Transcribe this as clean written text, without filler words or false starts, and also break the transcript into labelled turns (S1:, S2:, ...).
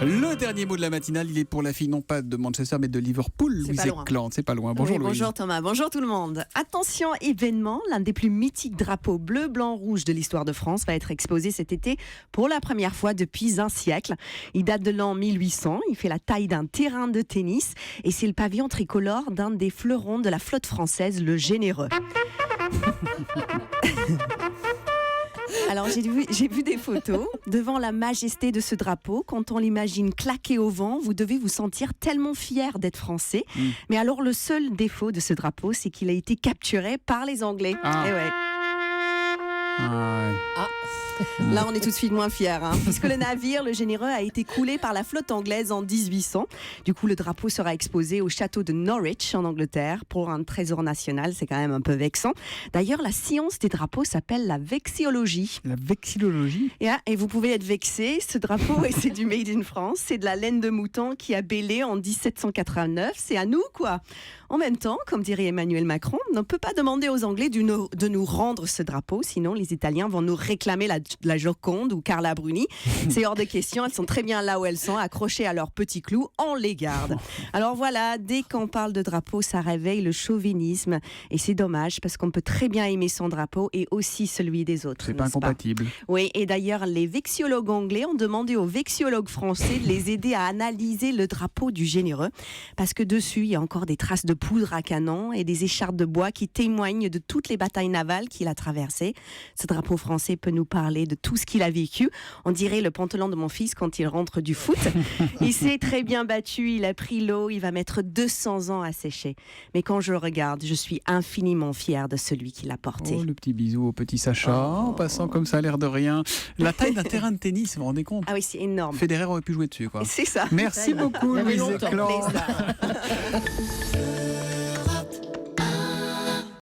S1: Le dernier mot de la matinale, il est pour la fille non pas de Manchester mais de Liverpool, Louise Ekland. C'est pas loin. Bonjour Louise.
S2: Bonjour Thomas, bonjour tout le monde. Attention, événement, l'un des plus mythiques drapeaux bleu, blanc, rouge de l'histoire de France va être exposé cet été pour la première fois depuis un siècle. Il date de l'an 1800, il fait la taille d'un terrain de tennis et c'est le pavillon tricolore d'un des fleurons de la flotte française, le Généreux. Alors j'ai vu des photos devant la majesté de ce drapeau. Quand on l'imagine claquer au vent, vous devez vous sentir tellement fier d'être français. Mais alors le seul défaut de ce drapeau, c'est qu'il a été capturé par les Anglais. Eh ouais. Là, on est tout de suite moins fiers, puisque le navire, le Généreux, a été coulé par la flotte anglaise en 1800. Du coup, le drapeau sera exposé au château de Norwich, en Angleterre, pour un trésor national. C'est quand même un peu vexant. D'ailleurs, la science des drapeaux s'appelle la vexillologie.
S1: La vexillologie ?
S2: Et vous pouvez être vexé. Ce drapeau, c'est du Made in France. C'est de la laine de mouton qui a bêlé en 1789. C'est à nous, quoi. En même temps, comme dirait Emmanuel Macron, on ne peut pas demander aux Anglais de nous rendre ce drapeau, sinon les Italiens vont nous réclamer la Joconde ou Carla Bruni. C'est hors de question, elles sont très bien là où elles sont, accrochées à leurs petits clous, on les garde. Alors voilà, dès qu'on parle de drapeau, ça réveille le chauvinisme et c'est dommage parce qu'on peut très bien aimer son drapeau et aussi celui des autres.
S1: C'est pas incompatible.
S2: Oui, et d'ailleurs, les vexiologues anglais ont demandé aux vexiologues français de les aider à analyser le drapeau du Généreux parce que dessus, il y a encore des traces de poudre à canon et des écharpes de bois qui témoignent de toutes les batailles navales qu'il a traversées. Ce drapeau français peut nous parler de tout ce qu'il a vécu. On dirait le pantalon de mon fils quand il rentre du foot. Il s'est très bien battu, il a pris l'eau, il va mettre 200 ans à sécher. Mais quand je le regarde, je suis infiniment fière de celui qui l'a porté.
S1: Oh, le petit bisou au petit Sacha, en passant comme ça, l'air de rien. La taille d'un terrain de tennis, vous vous rendez compte ?
S2: Ah oui, c'est énorme.
S1: Federer aurait pu jouer dessus, quoi.
S2: C'est ça.
S1: Merci beaucoup, Louise Ekland.